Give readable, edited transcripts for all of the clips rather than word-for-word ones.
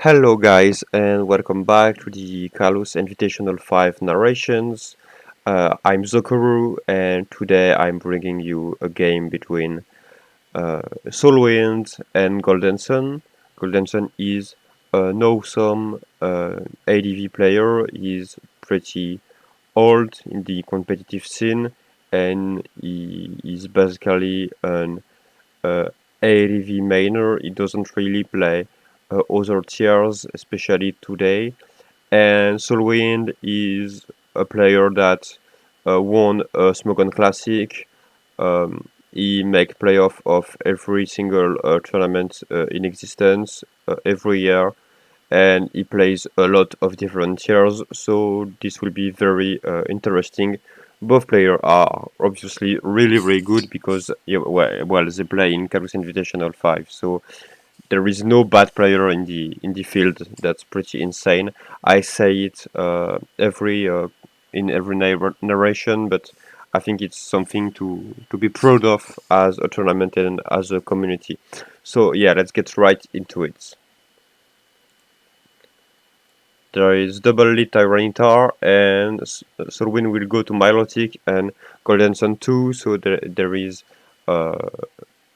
Hello guys and welcome back to the CALLOUS Invitational 5 narrations. I'm Zokuru and today I'm bringing you a game between SoulWind and Golden Sun. Golden Sun is an awesome ADV player. He's pretty old in the competitive scene and he is basically an ADV mainer. He doesn't really play other tiers, especially today. And SoulWind is a player that won a Smogon Classic. He make playoff of every single tournament in existence every year, and he plays a lot of different tiers. So this will be very interesting. Both players are obviously really good because yeah, well they play in CALLOUS Invitational 5. So there is no bad player in the field. That's pretty insane. I say it every in every narration, but I think it's something to be proud of as a tournament and as a community. So yeah, let's get right into it. There is double lead Tyranitar and Solwyn will go to Milotic and Golden Sun 2, so there is uh,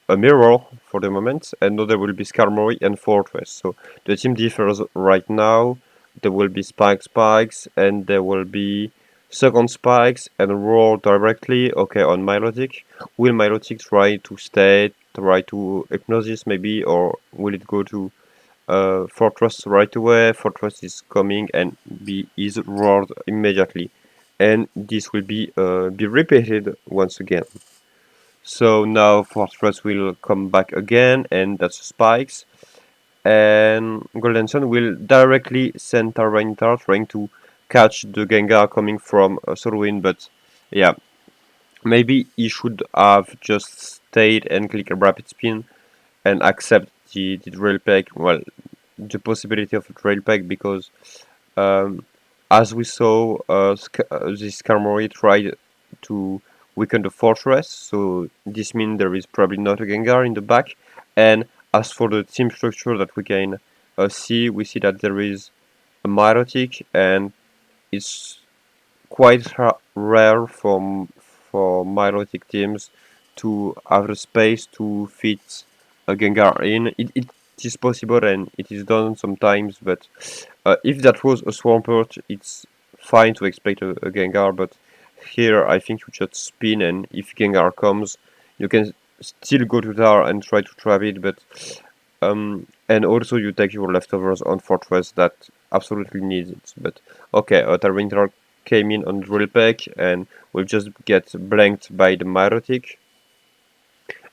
a mirror for the moment, and now there will be Skarmory and Fortress. So the team differs right now. There will be Spikes, and there will be second Spikes and Roar directly. Okay, on Milotic. Will Milotic try to stay, try to Hypnosis maybe, or will it go to Fortress right away? Fortress is coming and is roared immediately, and this will be repeated once again. So now Fortress will come back again, and that's Spikes. And Golden Sun will directly send Tyranitar trying to catch the Gengar coming from SoulWind, but yeah, maybe he should have just stayed and click a Rapid Spin and accept the Drill Peck, well, the possibility of a Drill Peck, because um, as we saw, this Skarmory tried to weaken the fortress, so this means there is probably not a Gengar in the back. And as for the team structure that we can see, we see that there is a Milotic, and it's quite rare for Milotic teams to have the space to fit a Gengar in. It is possible and it is done sometimes, but if that was a Swampert, it's fine to expect a Gengar, but here I think you just spin, and if Gengar comes, you can still go to tower and try to trap it, but and also you take your leftovers on Fortress that absolutely needs it. But okay, Tyranitar came in on Drill Peck and will just get blanked by the Milotic.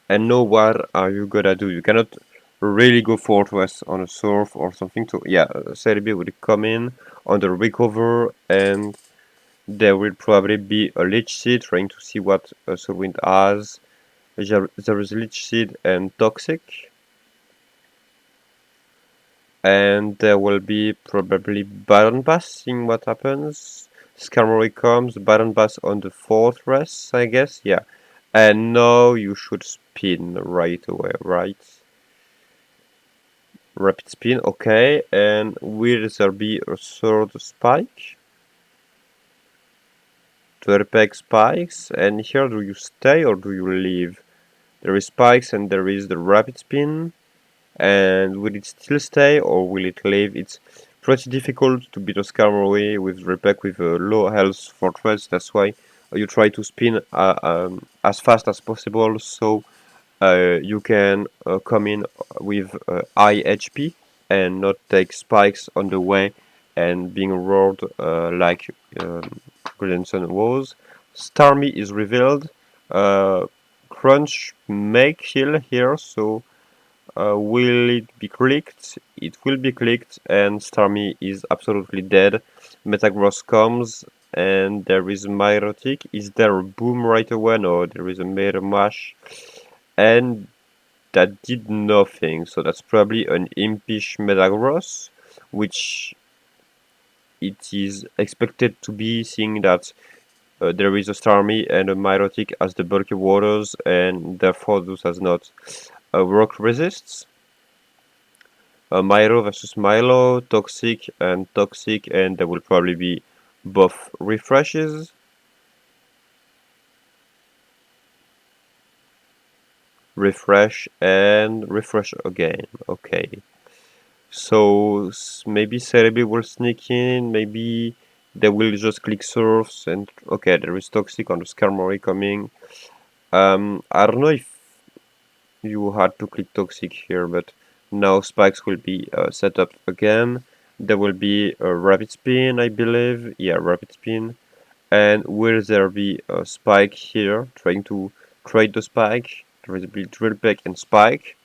And now what are you gonna do? You cannot really go Fortress on a Surf or something. So yeah, Celebi will come in on the recover, and there will probably be a Leech Seed trying to see what SoulWind has. There is Leech Seed and Toxic. And there will be probably Baron Pass, seeing what happens. Skarmory comes, Baron Pass on the Fortress, I guess, yeah. And now you should spin right away, right? Rapid spin, okay. And will there be a third spike? To repack spikes, and here do you stay or do you leave? There is spikes and there is the rapid spin. And will it still stay or will it leave? It's pretty difficult to beat a Skarmory with Repack with a low health fortress. That's why you try to spin as fast as possible, so you can come in with high HP and not take spikes on the way and being roared like Golden Sun was. Starmie is revealed. Crunch may kill here, so will it be clicked? It will be clicked, and Starmie is absolutely dead. Metagross comes, and there is Milotic. Is there a boom right away? No, there is a Meta Mash, and that did nothing. So that's probably an impish Metagross, which it is expected to be, seeing that there is a Starmie and a Milotic as the bulky waters, and therefore those has not rock resists. Milo versus Milo, Toxic and Toxic, and there will probably be both refreshes. Refresh and refresh again. Okay. So maybe Celebi will sneak in, maybe they will just click surfs and okay, there is Toxic on the Skarmory coming. I don't know if you had to click Toxic here, but now spikes will be set up again. There will be a Rapid Spin, I believe. Yeah, Rapid Spin. And will there be a spike here, trying to trade the spike? There will be Drill Peck and Spike.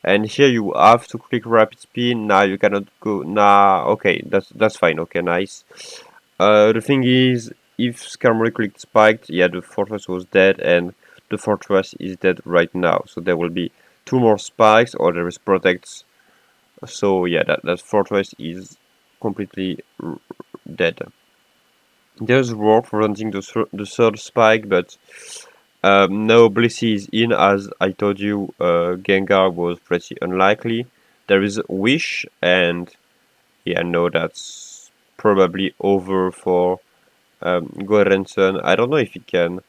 And here you have to click Rapid Spin. Now you cannot go. Nah, okay, that's fine. Okay, nice. The thing is, if Skarmory clicked Spiked, yeah, the fortress was dead, and the fortress is dead right now. So there will be two more spikes, or there is protects. So yeah, that fortress is completely dead. There's Roar preventing the third spike, but now Blissey is in, as I told you. Gengar was pretty unlikely. There is Wish, and yeah, no, that's probably over for Gorenson. I don't know if he can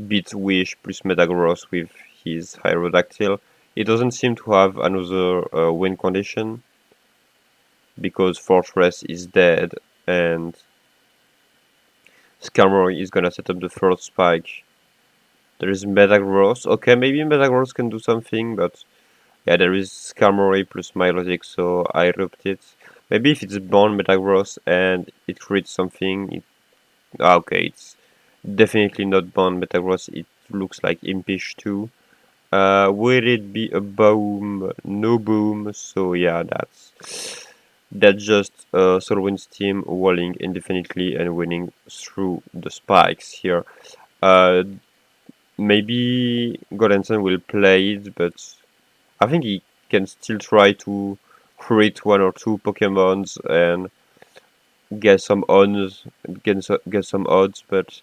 beat Wish plus Metagross with his Hierodactyl. He doesn't seem to have another win condition because Fortress is dead and Skarmory is gonna set up the third spike. There is Metagross. Okay, maybe Metagross can do something, but yeah, there is Skarmory plus Milotic, so I roped it. Maybe if it's Bond Metagross and it creates something. Okay, it's definitely not Bond Metagross. It looks like Impish too. Will it be a boom? No boom. So yeah, that's just SoulWind's team walling indefinitely and winning through the spikes here. Uh, Maybe Gorenson will play it, but I think he can still try to create one or two Pokemons and get some odds, get some odds, but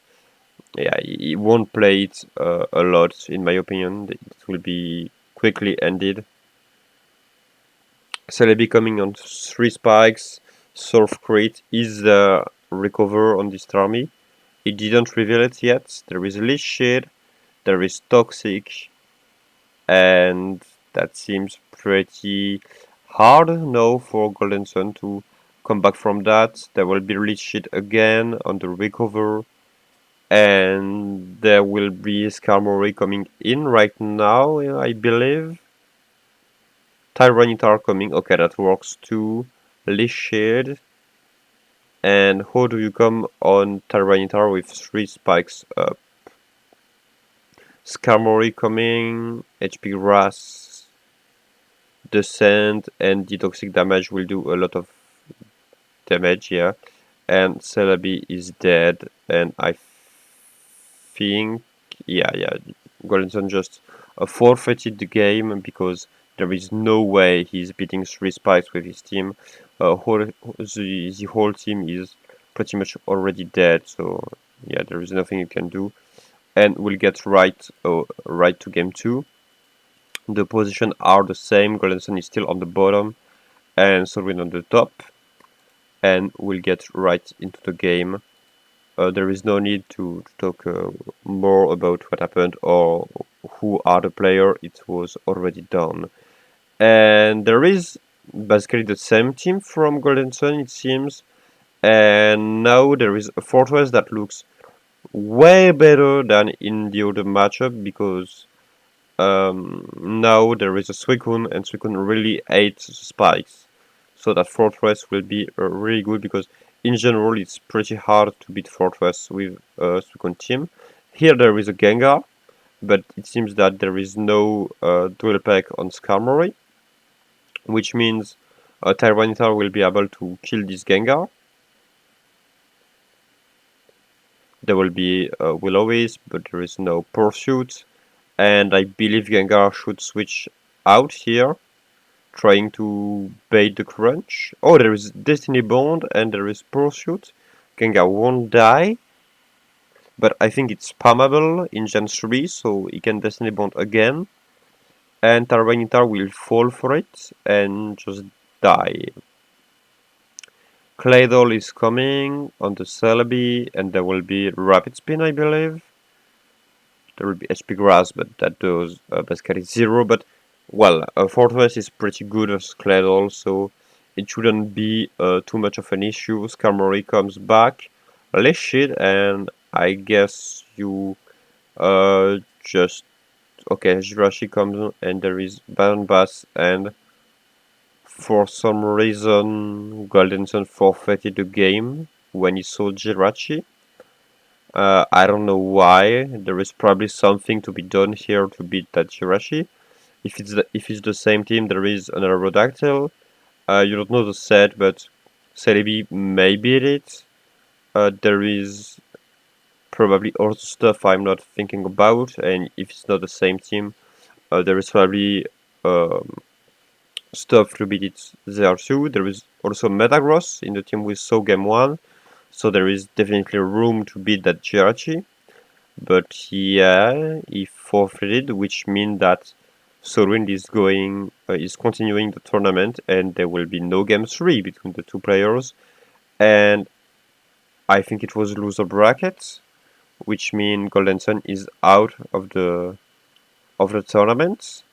yeah, he won't play it a lot, in my opinion. It will be quickly ended. Celebi coming on 3 spikes. Surf Crate is the recover on this army. It didn't reveal it yet. There is Leash Shade, there is Toxic, and that seems pretty hard now for Golden Sun to come back from that. There will be Leash Shade again on the recover. And there will be Skarmory coming in right now, I believe. Tyranitar coming, okay, that works too. Leash Shade. And how do you come on Tyranitar with 3 spikes up? Skarmory coming, HP Grass, Descent, and Detoxic damage will do a lot of damage, yeah. And Celebi is dead, and I think, yeah, Goldenson just forfeited the game because there is no way he's beating 3 spikes with his team. The whole team is pretty much already dead, so yeah, there is nothing you can do. And we'll get right to game 2. The positions are the same. Goldenson is still on the bottom, and SoulWind on the top. And we'll get right into the game. There is no need to talk more about what happened or who are the player. It was already done. And there is basically the same team from Golden Sun, it seems. And now there is a fortress that looks way better than in the other matchup because now there is a Suicune and Suicune really hates spikes. So that Fortress will be really good because in general it's pretty hard to beat Fortress with a Suicune team. Here there is a Gengar, but it seems that there is no Dual Pack on Skarmory, which means Tyranitar will be able to kill this Gengar. There will be Will-O-Wisp, but there is no Pursuit, and I believe Gengar should switch out here, trying to bait the crunch. Oh, there is Destiny Bond and there is Pursuit. Gengar won't die, but I think it's spammable in Gen 3, so he can Destiny Bond again. and Tyranitar will fall for it and just die. Claydol is coming on the Celebi, and there will be Rapid Spin, I believe. There will be HP Grass, but that does basically zero. But, well, Fortress is pretty good as Claydol, so it shouldn't be too much of an issue. Skarmory comes back, Leshit, and I guess you just... Okay, Jirachi comes and there is Baron Bass, and for some reason Golden Sun forfeited the game when he saw Jirachi. I don't know why. There is probably something to be done here to beat that Jirachi. If it's the same team, there is another Rodactyl. You don't know the set, but Celebi may beat it. There is probably other stuff I'm not thinking about, and if it's not the same team, there is probably stuff to beat it there too. There is also Metagross in the team with So Game 1, so there is definitely room to beat that Jirachi. But yeah, he forfeited, which means that SoulWind is continuing the tournament, and there will be no game 3 between the two players. And I think it was loser bracket, which means Golden Sun is out of the tournament,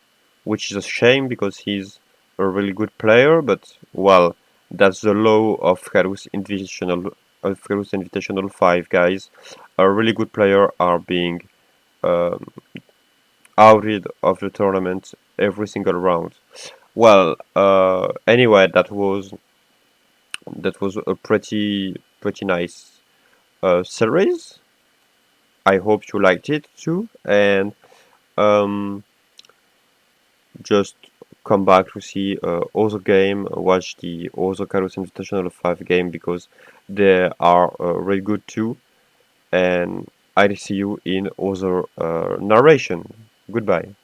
which is a shame because he's a really good player. But well, that's the law of CALLOUS Invitational 5, guys. A really good player are being um, outed of the tournament every single round. Well, anyway, that was a pretty nice series. I hope you liked it too, and um, just come back to see other game, watch the other CALLOUS Invitational 5 game because they are really good too. And I'll see you in other narration. Goodbye.